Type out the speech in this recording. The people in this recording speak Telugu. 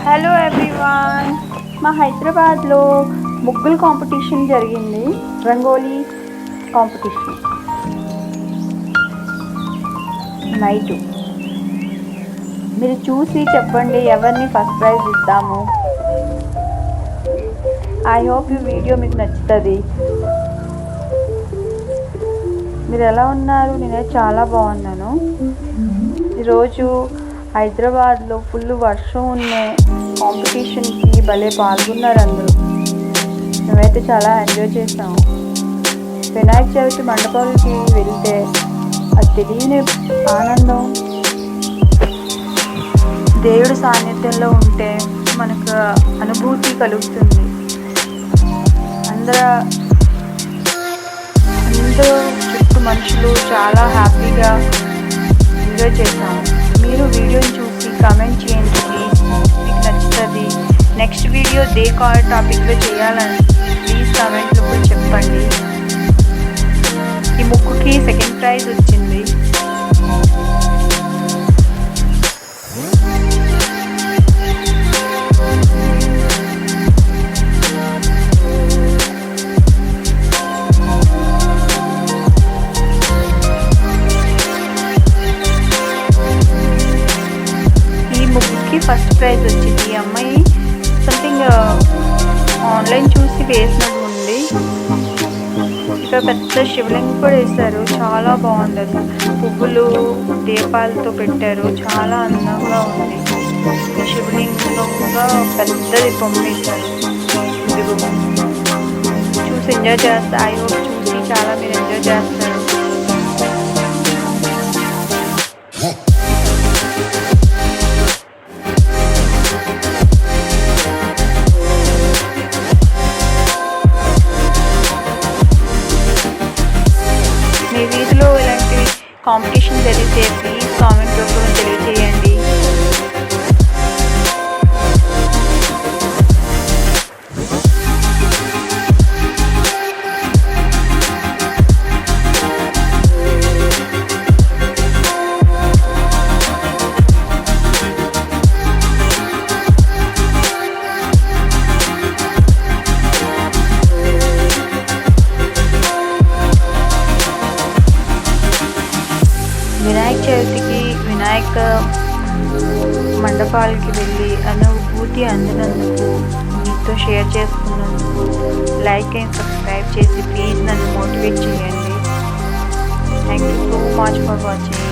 హలో ఎవ్రీవన్, మా హైదరాబాద్లో ముగ్గుల కాంపిటీషన్ జరిగింది. Rangoli competition night. మీరు చూసి చెప్పండి ఎవరిని ఫస్ట్ ప్రైజ్ ఇద్దాము. ఐ హోప్ ఈ వీడియో మీకు నచ్చుతుంది. మీరు ఎలా ఉన్నారు? నేనైతే చాలా బాగున్నాను. ఈరోజు హైదరాబాద్లో ఫుల్ వర్షం ఉన్న కాంపిటీషన్కి భలే పాల్గొన్నారు అందరూ. మేమైతే చాలా ఎంజాయ్ చేసాము. వినాయక చవితి మండపాలకి వెళ్తే అది తెలియని ఆనందం. దేవుడి సాన్నిధ్యంలో ఉంటే మనకు అనుభూతి కలుగుతుంది. అందరూ చుట్టూ మనుషులు చాలా హ్యాపీగా ఎంజాయ్ చేసాము. మీరు వీడియోని చూసి కామెంట్ చేయండి ప్లీజ్, మీకు నచ్చుతుంది. నెక్స్ట్ వీడియో డే టాపిక్లో చేయాలని ప్లీజ్ కామెంట్లో కూడా చెప్పండి. ఈ ముగ్గుకి సెకండ్ ప్రైజ్ వచ్చింది. ఫస్ట్ ప్రైజ్ వచ్చింది. ఈ అమ్మాయి సంథింగ్ ఆన్లైన్ చూసి వేసినట్టు ఉంది. ఇక్కడ పెద్ద శివలింగం కూడా వేశారు, చాలా బాగుంది. అది పువ్వులు దీపాలతో పెట్టారు, చాలా అందంగా ఉంది. శివలింగంగా పెద్దది బొమ్మ వేశారు. చూసి ఎంజాయ్ చేస్తారు. ఐ హోప్ చూసి చాలా మీరు ఎంజాయ్ చేస్తారు. మీ వీధిలో ఇలాంటి కాంపిటీషన్ జరిగితే ప్లీజ్ కామెంట్ రూపంలో తెలియజేయండి. వినాయక చవితికి వినాయక మండపాలకి వెళ్ళి అనుభూతి అందినందుకు, మీతో షేర్ చేసుకున్నందుకు లైక్ అండ్ సబ్స్క్రైబ్ చేసి ప్లీజ్ నన్ను మోటివేట్ చేయండి. Thank you so much for watching.